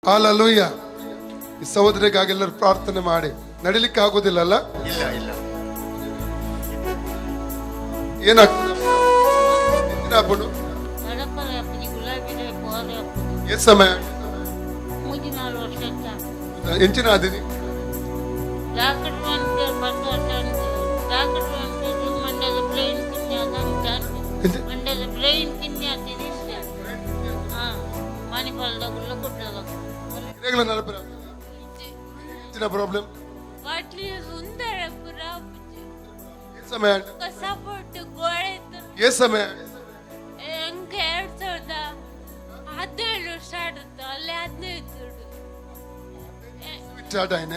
Hallelujah. ಈ ಸಹೋದರಿಗಾಗಿ ಎಲ್ಲರೂ ಪ್ರಾರ್ಥನೆ ಮಾಡಿ. ನಡಿಲಿಕ್ಕೆ ಆಗೋದಿಲ್ಲಲ್ಲ? ಇಲ್ಲ ಇಲ್ಲ. ಏನಾಗ್ತದೆ? ಎಷ್ಟು ಸಮಯ ಎಂಚಿನ ಆದಿನಿ? ಪ್ರಾಬ್ಲಮ್ ಸಮಯ ಎಷ್ಟು ಸಮಯ ಸ್ಟಾರ್ಟ್ ಆಯ್ನ?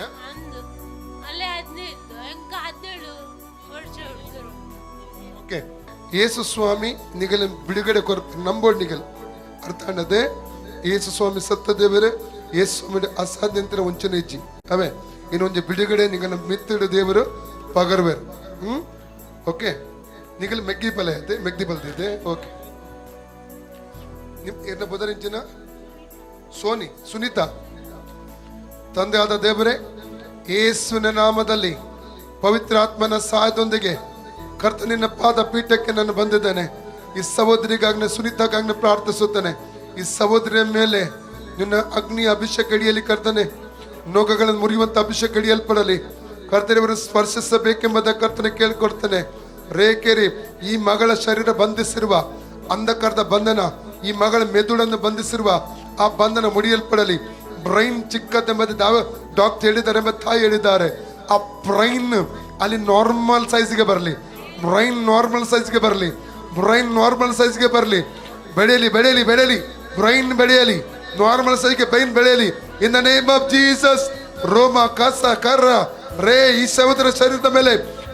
ಓಕೆ. ಯೇಸು ಸ್ವಾಮಿ ನಿಗಲ ಬಿಡುಗಡೆ ಕೊರತು ನಂಬೋಡ್ ನಿಗಲ್ ಅರ್ಥ ಅನ್ನದೆ ಯೇಸು ಸ್ವಾಮಿ ಸತ್ತ ದೇವರೇ ಯೇಸು ಸ್ವಾಮಿ ಅಸಾಧ್ಯಂತರ ವಂಚನೆ ಇಜ್ಜಿ ಅವೇ ಇನ್ನೊಂದು ಬಿಡುಗಡೆ ನಿಗಲ ಮಿತ್ತಿಡು ದೇವರು ಪಗರ್ವೇರು. ಓಕೆ. ನಿಗಲ್ ಮೆಗ್ಗಿ ಪಲೆ ಐತೆ, ಮೆಗ್ದಿ ಬಲ್ದಿದೆ. ಓಕೆ. ನಿಮ್ ಏನ ಬದರಿಂಚಿನ ಸೋನಿ ಸುನೀತಾ ತಂದೆ ಆದ ದೇವರೇ, ಯೇಸುವಿನ ನಾಮದಲ್ಲಿ ಪವಿತ್ರ ಆತ್ಮನ ಸಹಾಯದೊಂದಿಗೆ ಕರ್ತನಿನ ಪಾದ ಪೀಠಕ್ಕೆ ನಾನು ಬಂದಿದ್ದೇನೆ. ಈ ಸಹೋದರಿಗಾಗ್ನೆ ಸುನೀತಾಗಾಗ್ನೆ ಪ್ರಾರ್ಥಿಸುತ್ತೇನೆ. ಈ ಸಹೋದರಿಯ ಮೇಲೆ ನಿನ್ನ ಅಗ್ನಿಯ ಅಭಿಷೇಕ ಹಿಡಿಯಲಿ ಕರ್ತನೆ. ನೋಗಗಳನ್ನು ಮುರಿಯುವಂತ ಅಭಿಷೇಕ ಹಿಡಿಯಲ್ಪಡಲಿ ಕರ್ತನೆಯವರು ಸ್ಪರ್ಶಿಸಬೇಕೆಂಬುದ ಕರ್ತನೆ ಕೇಳಿಕೊಡ್ತೇನೆ. ರೇಕೆರಿ ಈ ಮಗಳ ಶರೀರ ಬಂಧಿಸಿರುವ ಅಂಧಕಾರದ ಬಂಧನ, ಈ ಮಗಳ ಮೆದುಳನ್ನು ಬಂಧಿಸಿರುವ ಆ ಬಂಧನ ಮುಡಿಯಲ್ಪಡಲಿ. ಬ್ರೈನ್ ಚಿಕ್ಕದೆಂಬುದು ಡಾಕ್ಟರ್ ಹೇಳಿದ್ದಾರೆ ಎಂಬ ತಾಯಿ ಹೇಳಿದ್ದಾರೆ. ಆ ಬ್ರೈನ್ ಅಲ್ಲಿ ನಾರ್ಮಲ್ ಸೈಜ್ಗೆ ಬರಲಿ, ಬ್ರೈನ್ ನಾರ್ಮಲ್ ಸೈಜ್ಗೆ ಬರಲಿ, ಬ್ರೈನ್ ನಾರ್ಮಲ್ ಸೈಜ್ಗೆ ಬರಲಿ. ಬೆಳೆಯಲಿ ಬೆಳೆಯಲಿ ಬೆಳೆಯಲಿ, ಬ್ರೈನ್ ಬೆಳೆಯಲಿ, ನಾರ್ಮಲ್ ಸೈಜ್ಗೆ ಬ್ರೈನ್ ಬೆಳೆಯಲಿ. In the name of Jesus. ರೋಮ ಕಸ ಕರ್ರ ರೇ ಈ ಸಹೋದರ ಶರೀರದ ಮೇಲೆ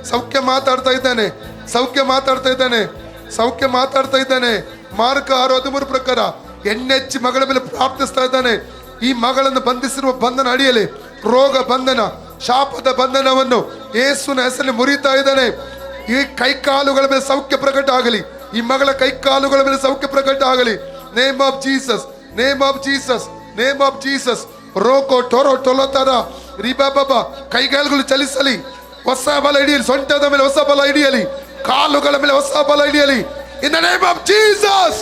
ಸೌಖ್ಯ ಮಾತಾಡ್ತಾ ಇದ್ದಾನೆ, ಸೌಖ್ಯ ಮಾತಾಡ್ತಾ ಇದ್ದಾನೆ, ಸೌಖ್ಯ ಮಾತಾಡ್ತಾ ಇದ್ದಾನೆ. ಮಾರ್ಕ 6:13 ಪ್ರಕಾರ ಎಣ್ಣೆಚ್ಚಿ ಮಗಳ ಮೇಲೆ ಪ್ರಾರ್ಥಿಸ್ತಾ ಇದ್ದಾನೆ. ಈ ಮಗಳನ್ನು ಬಂಧಿಸಿರುವ ಬಂಧನ ಅಡಿಯಲಿ, ರೋಗ ಬಂಧನ, ಶಾಪದ ಬಂಧನವನ್ನು ಯೇಸುವಿನ ಹೆಸರಲ್ಲಿ ಮುರಿತಾ ಇದ್ದಾನೆ. ಈ ಕೈಕಾಲುಗಳ ಮೇಲೆ ಸೌಖ್ಯ ಪ್ರಕಟ ಆಗಲಿ, ಈ ಮಗಳ ಕೈಕಾಲುಗಳ ಮೇಲೆ ಸೌಖ್ಯ ಪ್ರಕಟ ಆಗಲಿ. Name of Jesus, name of Jesus, name of Jesus. Roko ಟೊರೋ ಟೊಲೋತರ ರಿಬಾಬಾ ಕೈಗಾಲುಗಳು ಚಲಿಸಲಿ, ಹೊಸ ಬಲ ಹಿಡಿಯಲಿ, ಸೊಂಟದ ಮೇಲೆ ಹೊಸ ಬಲ ಹಿಡಿಯಲಿ, ಕಾಲುಗಳ ಮೇಲೆ ಹೊಸ ಬಲ ಹಿಡಿಯಲಿ. In the name of Jesus.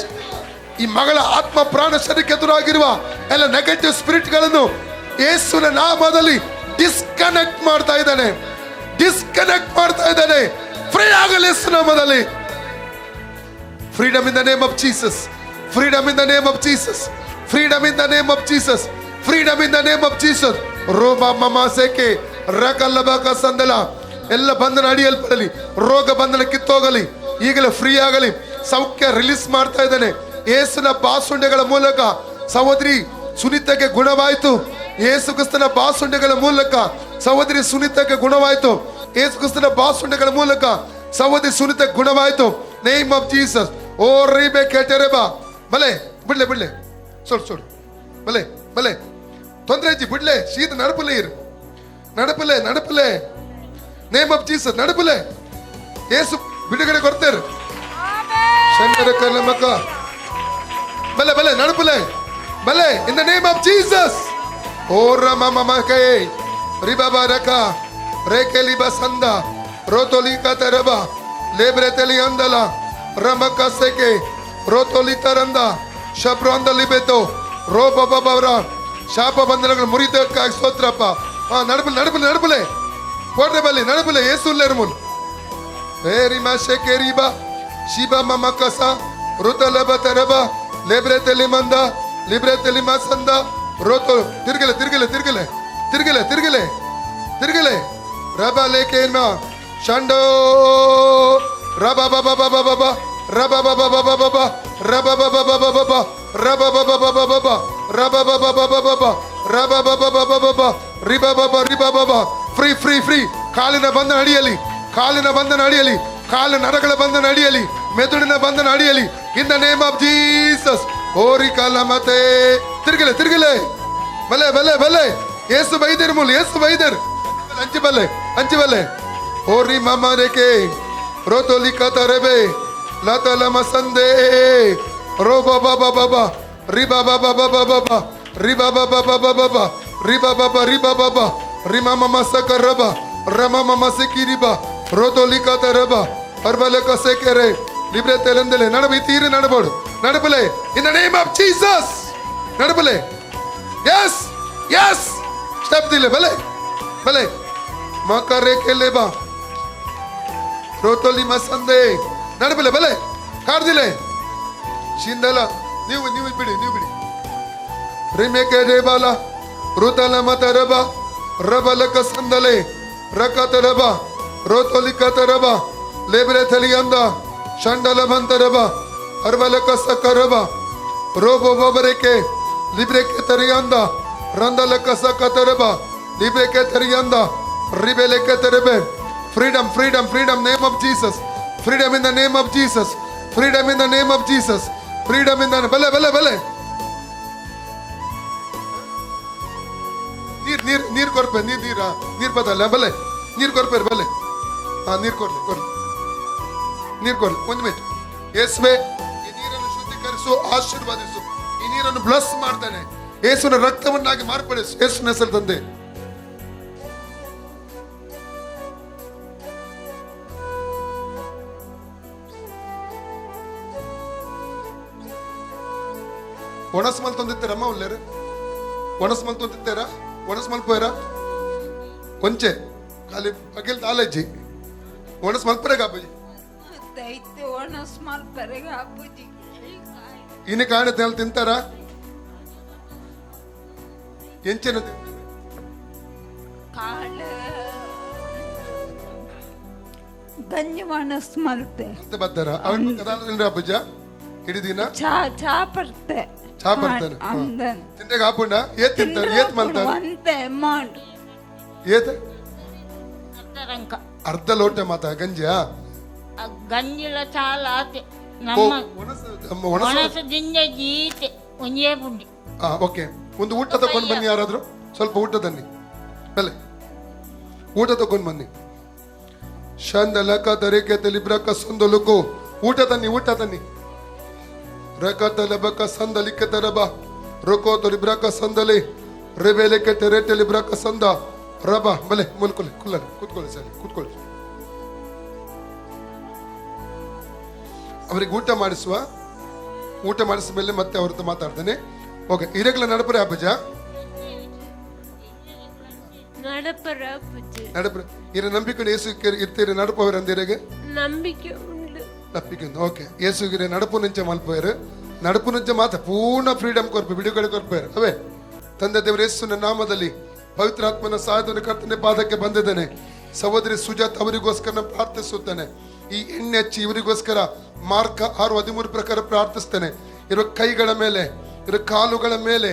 ಈ ಮಗಳ ಆತ್ಮ ಪ್ರಾಣ ಶರೀರಕ್ಕೆ ಎದುರಾಗಿರುವ ಎಲ್ಲ ನೆಗೆಟಿವ್ ಸ್ಪಿರಿಟ್ ಗಳನ್ನು ಯೇಸುವಿನ ನಾಮದಲ್ಲಿ ಡಿಸ್ಕನೆಕ್ಟ್ ಮಾಡ್ತಾ ಇದ್ದಾನೆ, ಡಿಸ್ಕನೆಕ್ಟ್ ಮಾಡ್ತಾ ಇದ್ದಾನೆ. ಫ್ರೀ ಆಗಲಿ ಯೇಸು ನಾಮದಲ್ಲಿ. Freedom in the name of Jesus, freedom in the name of Jesus, freedom in the name of Jesus, freedom in the name of Jesus. ರೋಮ ಮಮಾಸೆಕೆ ರಕಲ್ಲಬಕ ಸಂದಲ ಎಲ್ಲ ಬಂಧನ ಅಡಿಯಲ್ಪಡಲಿ, ರೋಗ ಬಂಧನ ಕಿತ್ತೋಗಲಿ, ಈಗಲೇ ಫ್ರೀ ಆಗಲಿ. ಸೌಖ್ಯ ರಿಲೀಸ್ ಮಾಡ್ತಾ ಇದ್ದಾನೆ ಯೇಸುನ ಬಾಸುಂಡೆಗಳ ಮೂಲಕ. ಸಹೋದರಿ ಸುನೀತಕ್ಕೆ ಗುಣವಾಯಿತು ಯೇಸು ಕ್ರಿಸ್ತನ ಬಾಸುಂಡೆಗಳ ಮೂಲಕ. ಸಹೋದರಿ ಸುನೀತಕ್ಕೆ ಗುಣವಾಯಿತು ಯೇಸು ಕ್ರಿಸ್ತನ ಬಾಸುಂಡೆಗಳ ಮೂಲಕ. ಸಹೋದರಿ ಸುನೀತಕ್ಕೆ ಗುಣವಾಯಿತು. Name of Jesus. ಓ ರೀಬೆ ಕೆಟರೆಬಾ ಬಲೆ ಬಿಡ್ಲೆ ಬಿಡ್ಲೆ ಸೋಡು ಸೋಡು ಬಲೆ ಬಲೆ ತೊಂದರೆ ಇಜ್ಜಿ ಬಿಡ್ಲೆ ಶೀತ ನಡಪಲೆ ಇರು ನಡಪಲೆ ನಡಪಲೆ. ನೇಮ್ ಆಫ್ ಜೀಸಸ್ ನಡಪಲೆ ಯೇಸು ಬಿಡುಗಡೆ ಕೊಡ್ತಾರೆ. ಶಂಕರ ಕಲಮಕ ಬಲೆ ಬಲೆ ನಡಪಲೆ ಬಲೆ in the name of Jesus. ಓ ರಮ ಮಮ ಕೈ ರಿಬಾಬಾ ರಕ ರೇಕೆಲಿ ಬಸಂದ ರೋತೋಲಿ ಕತರಬ ಲೇಬ್ರೆತೆಲಿ ಅಂದಲ ರಮಕ ಸೆಕೆ ರೋತೋಲಿ ತರಂದ ಶಬ್ರಂದ ಲಿಬೆತೋ ರೋಬ ಬಬರ ಶಾಪ ಬಂಧನಗಳು ಮುರಿದಕ್ಕಾಗಿ ಸ್ತೋತ್ರಪ್ಪ. ನಡಪಲೆ ನಡಪಲೆ ನಡಪಲೆ ಕೊಡ್ರೆ ಬಲ್ಲಿ ನಡಪಲೆ ಯೇಸು ಲೆರ್ಮುನ್ ವೇರಿ ಮಾಶೆಕೆ ರಿಬಾ ಶಿಬಾ ಮಮ ಕಸ ರುತಲಬ ತರಬ ಲೇಬ್ರೆತೆಲಿ ಮಂದ ಲಿಬ್ರೆತೆಲಿ ಮಸಂದ ರೋತೋ ತಿರ್ಗಲೆ ತಿರ್ಗಲೆ ತಿರ್ಗಲೆ ತಿರ್ಗಲೆ ತಿರ್ಗಲೆ ತಿರ್ಗಲೆ ರಬ ಲೇಕೇನ ಶಂಡೋ ರಬ ಬಬ ಬಬ ಬಬ ರಬ ಬಬ ಬಬ ಬಬ ರಬ ಬಬ ಬಬ ಬಬ ರಬ ಬಬ ಬಬ ಬಬ ರಬ ಬಬ ಬಬ ಬಬ ರಬ ಬಬ ಬಬ ಬಬ ರಿಬ ಬಬ ರಿಬ ಬಬ. Free free free. ಕಾಲಿನ ಬಂಧನ ಅಡಿಯಲಿ, ಕಾಲಿನ ಬಂಧನ ಅಡಿಯಲಿ, ಕಾಲು ನರಗಳ ಬಂಧನ ಅಡಿಯಲಿ, ಮೆದುಳಿನ ಬಂಧನ ಅಡಿಯಲಿ. In the name of Jesus. ಓರಿ ಕಾಲ ಮತ್ತೆ ತಿರ್ಗಲೆ ತಿರ್ಗಲೆ ಬಲೆ ಬಲೆ ಬಲೆ. ಯೇಸು ಬೈದರ್ ಮೂಲ ಯೇಸು ಬೈದರ್ ಅಂಚಿ ಬಲೆ ಅಂಚಿ ಬಲೆ. ಓರಿ ಮಾಮ ರೇಕೆ ರೋತೋಲಿ ಕತರೆಬೆ ಲತಲ ಮಸಂದೆ ರೋ ಬಾಬಾ ಬಾಬಾ ರಿ ಬಾಬಾ ಬಾಬಾ ಬಾಬಾ Riba baba baba baba. Riba baba riba baba. Rima mama saka raba. Rama mama sekiriba. Rodolika taraba. Arbaleka sekere. Libre telendele. Nadabi tiri nadabodu. Nadabale. In the name of Jesus. Nadabale. Yes. Yes. Step dile. Bale. Bale. Makare keleba. Rotoli masande. Nadabale. Bale. Kardile. Shindala. ನೀವು ಬಿಡಿ ರಿಮೇಕೆ ರೇಬಾಲ ರುತಲ ಮತ ರಬ ರಬಲಕ ಸಂದಲೆ ರಕತ ರಬ ರೋತೋಲಿಕತ ರಬ ಲೇಬ್ರೆ ಥಲಿಯಂದ ಶಂಡಲ ಮಂತ ರಬ ಅರ್ಬಲಕ ಸಕ ರಬ robo ಬಬರೆಕೆ ಲಿಬ್ರೆಕೆ ತರಿಯಂದ ರಂದಲಕ Saka ತರಬ ಲಿಬ್ರೆಕೆ ತರಿಯಂದ ರಿಬೆಲೆಕೆ ತರಬೆ freedom freedom freedom name of Jesus freedom in the name of Jesus freedom in the name of Jesus freedom ಇಂದ ಬಲೆ ಬಲೆ ಬಲೆ ನೀರ್ ಕೊರ್ಪೆ ನೀರ್ ಬದಲ್ಲ ಬಲೆ ನೀರ್ ಕೊರ್ಪೆ ಬಲೆ ನೀರ್ ಕೊರ್ಲಿ ಒಂದು ಮಿನಿಟ್. ಯೇಸುವೆ ಈ ನೀರನ್ನು ಶುದ್ಧೀಕರಿಸು, ಆಶೀರ್ವಾದಿಸು. ಈ ನೀರನ್ನು ಬ್ಲಸ್ ಮಾಡ್ತಾನೆ. ಯೇಸುವಿನ ರಕ್ತವನ್ನಾಗಿ ಮಾರ್ಪಡಿಸು. ಯೇಸುವಿನ ಹೆಸರು ತಂದೆ. ಒಣಸ್ಮಲ್ ತಂದಿತ್ತಾರಮ್ಮ ಒಳ್ಳೆಯರು ಒಣಸ್ಮಲ್ ತಂದಿತ್ತಾರ ಒಣಸ್ಮಲ್ ಪೋಯರ ಕೊಂಚೆ ಖಾಲಿ ಬಗೆಲ್ ತಾಲಜ್ಜಿ ಒಣಸ್ಮಲ್ ಪರೆಗ ಅಬ್ಬಜಿ ಇನ್ನು ಕಾಣುತ್ತೆ ಅಲ್ಲಿ ತಿಂತಾರ ಎಂಚೆನ ಗಂಜಿ ಮನಸ್ಮಲ್ತೆ ಬರ್ತಾರ ಅವನು ಕದಾಲ ಅಬ್ಬಜ್ಜ ಇಡೀ ದಿನ ಚಾ ಬರ್ತೆ ಚಾ ಬರ್ತಾನೆ ತಿಂದಾಗ ಹಾಪುಂಡ ಏತ್ ತಿಂತಾರೆ ಏತ್ ಮಲ್ತಾರೆ ಅಂತೆ ಅಮೌಂಟ್ ಏತ್ ಅರ್ಧ ಲೋಟ ಮಾತ ಗಂಜಿಯ ಗಂಜಿಲ ಚಾಲಾತೆ ನಮ್ಮ ಒಣಸ ದಿಂಜ ಗೀತೆ ಒಂಜೇ ಪುಂಡಿ. ಓಕೆ, ಒಂದು ಊಟ ತಗೊಂಡು ಬನ್ನಿ. ಯಾರಾದ್ರೂ ಸ್ವಲ್ಪ ಊಟ ತನ್ನಿ. ಬಲೆ ಊಟ ತಗೊಂಡು ಬನ್ನಿ. ಶಂದಲಕ ದರೆಕೆ ತಲಿಬ್ರಕ ಸಂದಲುಕು ಊಟ ತನ್ನಿ. ಊಟ ತನ್ನಿ. ರಕತ ಲಬಕ ಸಂದಲಿಕ ತರಬ ರೊಕೋ ತಲಿಬ್ರಕ ಸಂದಲಿ ರೆಬೆಲೆಕೆ ತೆರೆಟೆ ಲಿಬ್ರಕ ಸಂದ ರಬ ಬಲೆ ಮುಲ್ಕೊಲಿ ಕುಲ್ಲರಿ ಕೂತ್ಕೊಳ್ಳಿ ಸರಿ ಕೂತ್ಕೊಳ್ಳಿ. ಅವರಿಗೆ ಊಟ ಮಾಡಿಸುವ. ಊಟ ಮಾಡಿಸಿದ ಮೇಲೆ ಮತ್ತೆ ಅವ್ರದ್ದು ಮಾತಾಡ್ತಾನೆ. ಓಕೆ, ಇರೆಗ್ಲ ನಡಪರೆ ಅಬ್ಬಜ ನಡಪರೆ ಇರ ನಂಬಿಕೆ ಯೇಸು ಇರ್ತೀರಿ ನಡಪವರ ಅಂದಿರೆಗೆ ನಂಬಿಕೆ ಉಂಟು. ನಂಬಿಕೆ ಓಕೆ. ಯೇಸುಗಿರೆ ನಡಪು ನಿಂಚೆ ಮಲ್ಪೋಯರು ನಡಪು ನಿಂಚೆ ಮಾತ ಪೂರ್ಣ ಫ್ರೀಡಮ್ ಕೊರ್ಪೆ ಬಿಡುಗಡೆ ಕೊರ್ಪೇರು ಅವೇ. ತಂದೆ ದೇವರ ಯೇಸುವಿನ ನಾಮದಲ್ಲಿ ಪವಿತ್ರಾತ್ಮನ ಸಹಾಯದಿಂದ ಕರ್ತನೆ ಪಾದಕ್ಕೆ ಬಂದಿದ್ದೇನೆ. ಸಹೋದರಿ ಸುಜಾತ್ ಅವರಿಗೋಸ್ಕರ ಪ್ರಾರ್ಥಿಸುತ್ತೇನೆ. ಈ ಎಣ್ಣೆ ಹಚ್ಚಿ ಇವರಿಗೋಸ್ಕರ ಮಾರ್ಕ 6:13 ಪ್ರಕಾರ ಪ್ರಾರ್ಥಿಸ್ತೇನೆ. ಇರೋ ಕೈಗಳ ಮೇಲೆ ಇರೋ ಕಾಲುಗಳ ಮೇಲೆ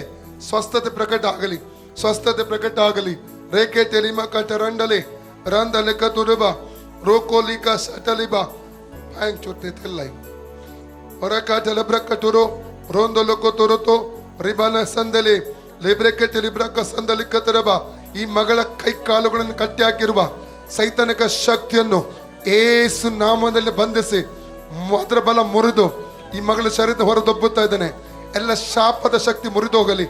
ಸ್ವಸ್ಥತೆ ಪ್ರಕಟ ಆಗಲಿ, ಸ್ವಸ್ಥತೆ ಪ್ರಕಟ ಆಗಲಿ. ರೇಖೆ ತೆಲಿಮ ಕಟರಂಡಲಿ ರಂದಲೆ ಕತುರುಬ ರೋಕೋಲಿಕ ಸಟಲಿಬ ಬ್ಯಾಂಕ್ ಚೊಟ್ಟೆ ತೆಲ್ಲೈ ಹೊರಕಾಟಲ ಬ್ರಕ್ಕಟುರು ರೋಂದೊಲೊಕೊ ತೊರತೋ ರಿಬನ ಸಂದಲಿ ಲಿಬ್ರೆಕೆಟ್ ಲಿಬ್ರಕ ಸಂದಲಿ ಕತರಬ. ಈ ಮಗಳ ಕೈ ಕಾಲುಗಳನ್ನು ಕಟ್ಟಿ ಹಾಕಿರುವ ಸೈತಾನಿಕ ಶಕ್ತಿಯನ್ನು ಏಸು ನಾಮದಲ್ಲಿ ಬಂಧಿಸಿ ಅದರ ಬಲ ಮುರಿದು ಈ ಮಗಳ ಶರೀರ ಹೊರದೊಬ್ಬುತ್ತಾ ಇದ್ದಾನೆ. ಎಲ್ಲ ಶಾಪದ ಶಕ್ತಿ ಮುರಿದು ಹೋಗಲಿ,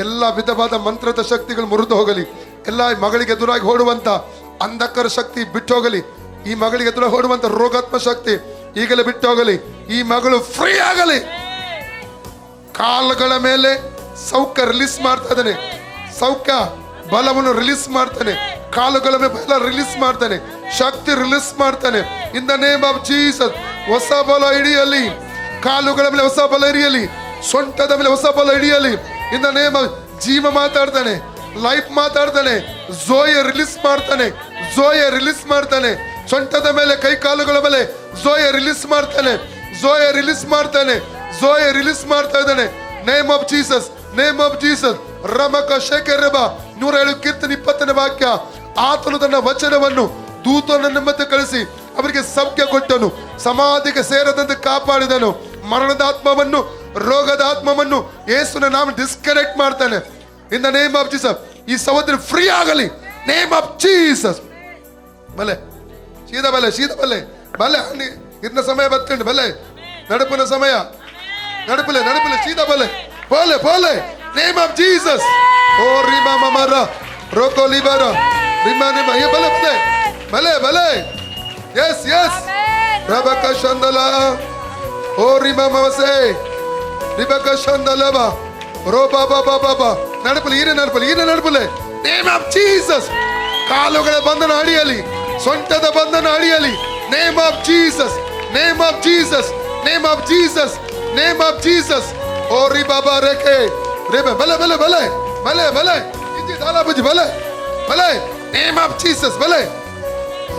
ಎಲ್ಲ ವಿಧವಾದ ಮಂತ್ರದ ಶಕ್ತಿಗಳು ಮುರಿದು ಹೋಗಲಿ. ಎಲ್ಲ ಮಗಳಿಗೆ ಎದುರಾಗಿ ಓಡುವಂತ ಅಂಧಕಾರ ಶಕ್ತಿ ಬಿಟ್ಟು ಹೋಗಲಿ. ಈ ಮಗಳಿಗೆ ಎದುರಾಗಿ ಓಡುವಂತ ರೋಗಾತ್ಮ ಶಕ್ತಿ ಈಗಲೇ ಬಿಟ್ಟು ಹೋಗಲಿ. ಈ ಮಗಳು ಫ್ರೀ ಆಗಲಿ. ಕಾಲುಗಳ ಮೇಲೆ ಸೌಖ್ಯ ರಿಲೀಸ್ ಮಾಡ್ತಾ ಇದ್ದಾನೆ. ಸೌಖ್ಯ ಬಲವನ್ನು ರಿಲೀಸ್ ಮಾಡ್ತಾನೆ. ಕಾಲುಗಳ ಮೇಲೆ ಬಲ ರಿಲೀಸ್ ಮಾಡ್ತಾನೆ. ಶಕ್ತಿ ರಿಲೀಸ್ ಮಾಡ್ತಾನೆ. In the name of Jesus. ಹೊಸ ಬಲ ಹಿಡಿಯಲಿ. ಕಾಲುಗಳ ಮೇಲೆ ಹೊಸ ಬಲ ಹಿಡಿಯಲಿ. ಸೊಂಟದ ಮೇಲೆ ಹೊಸ ಬಲ ಹಿಡಿಯಲಿ. ಇನ್ ದ ನೇಮ್ ಆಫ್ ಜೀವ ಮಾತಾಡ್ತಾನೆ, ಲೈಫ್ ಮಾತಾಡ್ತಾನೆ. ಜೋಯ ರಿಲೀಸ್ ಮಾಡ್ತಾನೆ. ಜೋಯ ರಿಲೀಸ್ ಮಾಡ್ತಾನೆ. ಸೊಂಟದ ಮೇಲೆ ಕೈ ಕಾಲುಗಳ ಮೇಲೆ ಜೋಯ ರಿಲೀಸ್ ಮಾಡ್ತಾನೆ. ಜೋಯ ರಿಲೀಸ್ ಮಾಡ್ತಾನೆ. ಜೋಯ ರಿಲೀಸ್ ಮಾಡ್ತಾ ಇದ್ದಾನೆ. Name of Jesus, name of Jesus. ರಮಕ ಶೇಖರಬ 107 ಕೀರ್ತನೆ 20ನೇ ವಾಕ್ಯ. ಆತನು ತನ್ನ ವಚನವನ್ನು ದೂತನನ್ನು ಮತ್ತೆ ಕಳಿಸಿ ಅವರಿಗೆ ಸೌಖ್ಯ ಕೊಟ್ಟನು, ಸಮಾಧಿಗೆ ಸೇರದಂತೆ ಕಾಪಾಡಿದನು. ಮರಣದ ಆತ್ಮವನ್ನು ರೋಗದ ಆತ್ಮವನ್ನು ಯೇಸುವಿನ ನಾಮ ಡಿಸ್ಕನೆಕ್ಟ್ ಮಾಡ್ತಾನೆ. In the name of Jesus. ಈ ಸಹೋದರಿ ಫ್ರೀ ಆಗಲಿ. Name of Jesus. ಬಲೆ ಶೀದ ಬಲೆ ಶೀದ ಬಲೆ ಬಲೆ ಇನ್ನ ಸಮಯ ಬತ್ತಂಡು ಬಲೆ ನಡುಪಿನ ಸಮಯ ನಡುಪಲೆ ನಡುಪಲೆ ಶೀದ ಬಲೆ ಪೋಲೆ ಪೋಲೆ Name of Jesus. Oh, Rima Mamara. Roko Libara. Rima Rima. Ye bale bale. Bale bale. Yes, yes. Rabaka Shandala. Oh, Rima Mamase. Ribaka Shandalaba. Roba Baba Baba. Nadapule, ine nadapule. Name of Jesus. ಕಾಲುಗಳ ಬಂಧನ ಅಡಿಯಲಿ, ಸೊಂಟದ ಬಂಧನ ಅಡಿಯಲಿ. Name of Jesus, name of Jesus, name of Jesus, name of Jesus. ಓ ರಿ ಬಾಬಾ ರೇಖೆ ರೇಬೆ ಬಲೆ ಬಲೆ ಬಲೆ ಬಲೆ ಬಲೆ ಇಜ್ಜಿ ದಾಲ ಬುಜಿ ಬಲೆ ಬಲೆ. ನೇಮ್ ಆಫ್ ಜೀಸಸ್ ಬಲೆ.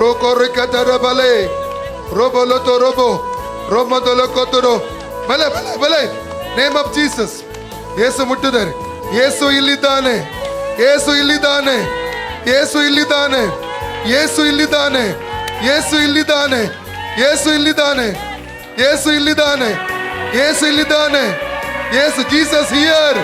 ರೋಕೋ ರಿಕತರ ಬಲೆ ರೋಬೋಲೋ ತೋ ರೋಬೋ ರೋಮದೊಲೋ ಕೊತರೋ ಬಲೆ ಬಲೆ ಬಲೆ. Name of Jesus. Yesu ಮುಟ್ಟಿದ್ದಾರೆ. Yesu ಇಲ್ಲಿದ್ದಾನೆ, Yesu ಇಲ್ಲಿದ್ದಾನೆ, Yesu ಇಲ್ಲಿದ್ದಾನೆ, Yesu ಇಲ್ಲಿದ್ದಾನೆ, Yesu ಇಲ್ಲಿದ್ದಾನೆ, Yesu ಇಲ್ಲಿದ್ದಾನೆ, Yesu ಇಲ್ಲಿದ್ದಾನೆ, Yesu ಇಲ್ಲಿದ್ದಾನೆ. Yesu Jesus here,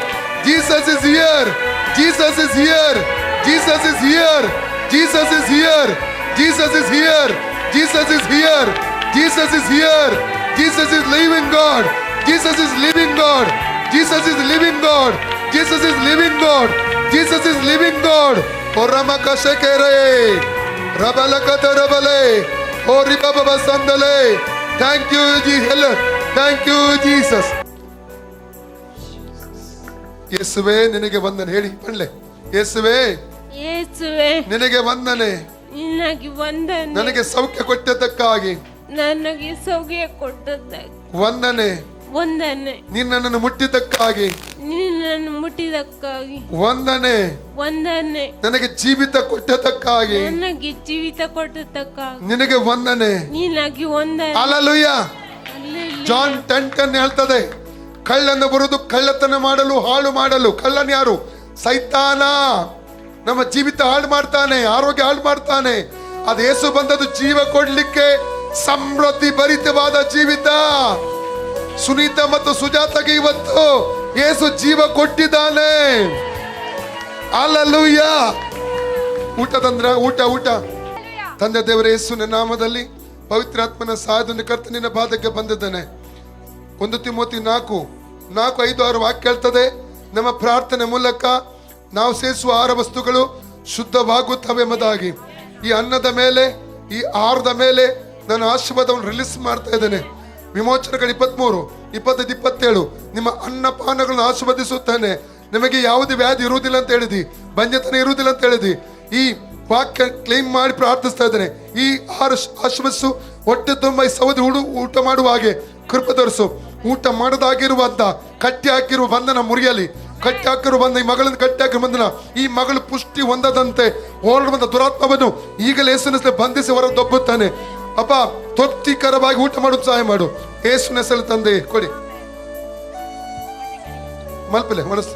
Jesus is here, Jesus is here, Jesus is here, Jesus is here, Jesus is here, Jesus is here, Jesus is here, Jesus is living god, Jesus is living god, Jesus is living god, Jesus is living god, Jesus is living god. O Ramakashekere, Rabalakatarabale, O Ribaba Sandale. Thank you, Jesus. Thank you, Jesus. ಯೇಸುವೆ ನಿನಗೆ ವಂದನೆ ಹೇಳಿ ಬನ್ಲೆ. ಯೇಸುವೆ ಯೇಸುವೆ ನಿನಗೆ ವಂದನೆ, ನಿನಗೆ ವಂದನೆ, ನನಗೆ ಸೌಖ್ಯ ಕೊಟ್ಟದ್ದಕ್ಕಾಗಿ ನನಗೆ ಸೌಖ್ಯ ಕೊಟ್ಟದ್ದಕ್ಕಾಗಿ ವಂದನೆ, ವಂದನೆ, ನಿನ್ನನ್ನು ಮುಟ್ಟಿದ್ದಕ್ಕಾಗಿ ನಿನ್ನನ್ನು ಮುಟ್ಟಿದ್ದಕ್ಕಾಗಿ ವಂದನೆ, ವಂದನೆ, ನನಗೆ ಜೀವಿತ ಕೊಟ್ಟದ್ದಕ್ಕಾಗಿ ನನಗೆ ಜೀವಿತ ಕೊಟ್ಟದ್ದಕ್ಕಾಗಿ ನಿನಗೆ ವಂದನೆ. ನಿನಗೆ ವಂದನೆ. ಹಲ್ಲೆಲೂಯ. ಹಲ್ಲೆಲೂಯಾ. ಜಾನ್ 10:10 ಹೇಳ್ತದೆ, ಕಳ್ಳನ್ನು ಬರುವುದು ಕಳ್ಳತನ ಮಾಡಲು ಹಾಳು ಮಾಡಲು. ಕಳ್ಳನ್ ಯಾರು? ಸೈತಾನ. ನಮ್ಮ ಜೀವಿತ ಹಾಳು ಮಾಡ್ತಾನೆ, ಆರೋಗ್ಯ ಹಾಳು ಮಾಡ್ತಾನೆ. ಅದು ಯೇಸು ಬಂದದ್ದು ಜೀವ ಕೊಡ್ಲಿಕ್ಕೆ, ಸಮೃದ್ಧಿ ಭರಿತವಾದ ಜೀವಿತ. ಸುನೀತಾ ಮತ್ತು ಸುಜಾತಗೆ ಇವತ್ತು ಯೇಸು ಜೀವ ಕೊಟ್ಟಿದ್ದಾನೆ. ಹಲ್ಲೆಲೂಯ. ಊಟ ತಂದ್ರ? ಊಟ ಊಟ. ತಂದೆ ದೇವರ ಯೇಸುವಿನ ನಾಮದಲ್ಲಿ ಪವಿತ್ರಾತ್ಮನ ಸಹಾಯದಿಂದ ಕರ್ತನಿನ ಪಾದಕ್ಕೆ ಬಂದಿದ್ದಾನೆ. 1 ತಿಮೋಥಿ 4:5-6 ವಾಕ್ಯ ಹೇಳ್ತದೆ, ನಮ್ಮ ಪ್ರಾರ್ಥನೆ ಮೂಲಕ ನಾವು ಸೇರಿಸುವ ಆಹಾರ ವಸ್ತುಗಳು ಶುದ್ಧವಾಗುತ್ತವೆ ಎಂಬುದಾಗಿ. ಈ ಅನ್ನದ ಮೇಲೆ, ಈ ಆಹಾರದ ಮೇಲೆ ನಾನು ಆಶೀರ್ವಾದವನ್ನು ರಿಲೀಸ್ ಮಾಡ್ತಾ ಇದ್ದೇನೆ. ವಿಮೋಚನೆಗಳು 23:25-27 ನಿಮ್ಮ ಅನ್ನಪಾನಗಳನ್ನು ಆಶೀರ್ವದಿಸುತ್ತಾನೆ. ನಿಮಗೆ ಯಾವುದೇ ವ್ಯಾಧಿ ಇರುವುದಿಲ್ಲ ಅಂತ ಹೇಳಿದಿ, ಬಂಜತನ ಇರುವುದಿಲ್ಲ ಅಂತ ಹೇಳಿದಿ. ಈ ವಾಕ್ಯ ಕ್ಲೈಮ್ ಮಾಡಿ ಪ್ರಾರ್ಥಿಸ್ತಾ ಇದ್ದೇನೆ. ಈ ಆಹಾರ ಆಶೀರ್ವದಿಸು. ಹೊಟ್ಟೆ ತುಂಬ ಸೌದಿ ಊಟ ಮಾಡುವ ಹಾಗೆ ಕೃಪೆ ತೋರಿಸು. ಊಟ ಮಾಡದಾಗಿರುವಂತ ಕಟ್ಟಿ ಹಾಕಿರುವ ಬಂಧನ ಮುರಿಯಲಿ. ಕಟ್ಟಿ ಹಾಕಿರುವ ಬಂಧ, ಈ ಮಗಳನ್ನು ಕಟ್ಟಿ ಹಾಕಿರುವ ಬಂಧನ, ಈ ಮಗಳು ಪುಷ್ಟಿ ಹೊಂದದಂತೆ ಹೋರಾಡುವಂತ ದುರಾತ್ಮವನ್ನು ಈಗಲೇ ಯೇಸುವಿನ ಬಂಧಿಸಿ ಹೊರ ದೊಬ್ಬುತ್ತಾನೆ. ಅಪ್ಪ, ತೃಪ್ತಿಕರವಾಗಿ ಊಟ ಮಾಡೋದು ಸಹಾಯ ಮಾಡು. ಯೇಸುವಿನ ಹೆಸರಲ್ಲಿ ತಂದೆ ಕೊಡಿ. ಮಲ್ಪಲೆ ಮನಸ್ಸು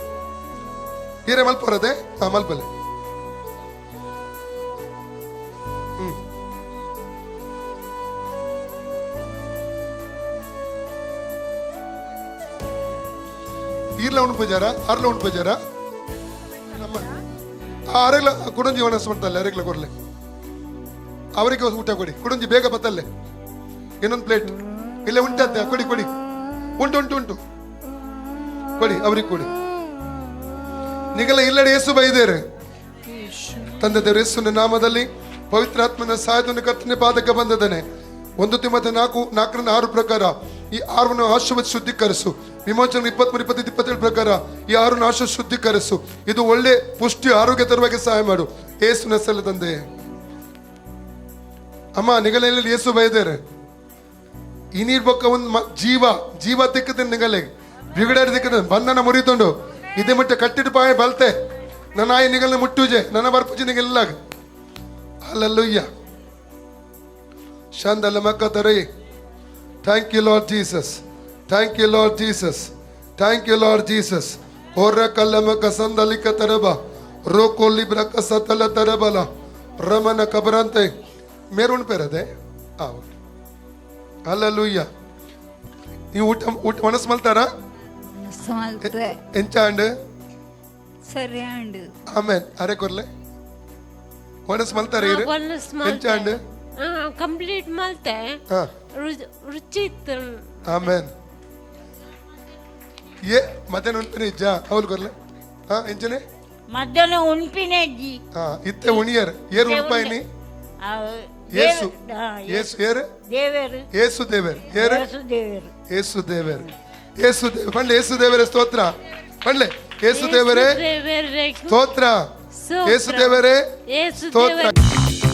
ಹೀರೆ ಮಲ್ಪರದೆ. ಮಲ್ಪಲೆ ಈರ್ಲ ಉಂಟು ಪೂಜಾರ, ಆರ್ಲ ಉಂಟು ಪೂಜಾರ. ಅರೆಗ್ಲ ಕುಡಂಜಿ ಒಣಸ್ ಮಾಡ್ತಲ್ಲ, ಅರೆಗ್ಲ ಕೊಡ್ಲೆ ಅವರಿಗೆ ಊಟ ಕೊಡಿ. ಕುಡಂಜಿ ಬೇಗ ಬತ್ತಲ್ಲೇ. ಇನ್ನೊಂದು ಪ್ಲೇಟ್ ಇಲ್ಲೇ ಉಂಟಂತೆ, ಕೊಡಿ ಕೊಡಿ. ಉಂಟು ಉಂಟು ಉಂಟು ಕೊಡಿ, ಅವ್ರಿಗೆ ಕೊಡಿ. ನಿಗಲ ಇಲ್ಲಡೆ ಯೇಸು ಬೈದೇರೆ. ತಂದೆ ದೇವರ ಯೇಸುವಿನ ನಾಮದಲ್ಲಿ ಪವಿತ್ರಾತ್ಮನ ಸಹಾಯದಿಂದ ಕರ್ತನ ಪಾದಕ್ಕೆ ಬಂದಿದ್ದಾನೆ. 1 ತಿಮೋಥಿ 4:6 ಪ್ರಕಾರ ಈ ಆಹಾರವನ್ನು ಆಶೀರ್ವದಿಸಿ ಶುದ್ಧೀಕರಿಸು. ವಿಮೋಚನೆ 23:27 ಪ್ರಕಾರ ಈ ಆಹಾರವನ್ನು ಆಶೀರ್ವದಿಸಿ ಶುದ್ಧೀಕರಿಸು. ಇದು ಒಳ್ಳೆ ಪುಷ್ಟಿ ಆರೋಗ್ಯ ತರುವಾಗೆ ಸಹಾಯ ಮಾಡು. ಯೇಸುವಿನ ಹೆಸರಲ್ಲಿ ತಂದೆ. ಅಮ್ಮ ನಿಗಲೆಯಲ್ಲಿ ಯೇಸು ಬೈದೇರೆ. ಇನ್ನಿರ್ಬೇಕ ಒಂದು ಜೀವ ದಿಕ್ಕದ ನಿಗಲೆ ಬಿಗಡಾಡಿ ದಿಕ್ಕದ ಬಂಧನ ಮುರಿತುಂಡು ಇದೇ ಮಟ್ಟ ಕಟ್ಟಿಟ್ಟು ಪಾಯ ಬಲ್ತೆ ನನ್ನ ಆಯಿ ನಿಗಲ್ನ ಮುಟ್ಟುಜೆ ನನ್ನ ಬರ್ಪುಜಿ ನಿಗಲ್ಲ. ಹಲ್ಲೆಲೂಯಾ. ಶಾಂದಲ್ಲ ಮಕ್ಕ Terai. Thank you lord Jesus, thank you lord Jesus, thank you lord Jesus. ಹೊರ ಕಲ್ಲಮಕ ಸಂದಲಿಕ ತರಬ ರೋಕೋಲಿ ಬ್ರಕ ಸತಲ ತರಬಲ ರಮನ ಕಬರಂತೆ ಮೇರುಣ್ ಪೇರದೆ. ಹಲ್ಲೆಲೂಯಾ. ನೀವು ಊಟ ಮನಸ್ಸು ಮಲ್ತಾರ ಎಂಚಾಂಡ್ ಸರಿಯಾಂಡು ಆಮೇನ್ ಅರೆ ಕೊರ್ಲೆ ಮನಸ್ಸು ಮಲ್ತಾರೆ ಎಂಚಾಂಡ್ ಕಂಪ್ಲೀಟ್ ಮಲ್ತೆ ರುಚಿ ಇತ್ತು. ಆಮೇನ್. ಏ ಮತ್ತೆ ನಿಜ ಅವ್ರು ಕೊರ್ಲೆ ಎಂಚನೆ ಮಧ್ಯಾಹ್ನ ಉಣ್ಪಿನೆಜ್ಜಿ ಇತ್ತೆ ಉಣಿಯರ್ ಏರು ಉಳ್ಪಾಯಿನಿ ಏಸು ಏಸು ಏರು ದೇವರು ಏಸು ದೇವರ್ ಏರು ದೇವರು ಏಸು ದೇವರ್ ಏಸು ದೇವ ಪಂಡ್ಲೆ ಏಸು ದೇವರೇ ಸ್ತೋತ್ರ ಪಂಡ್ಲೆ ಏಸು ದೇವರೇ ದೇವರೇ ಸ್ತೋತ್ರ ಏಸು ದೇವರೇ ಯೇಸು ಸ್ತೋತ್ರ ದೇವರೇ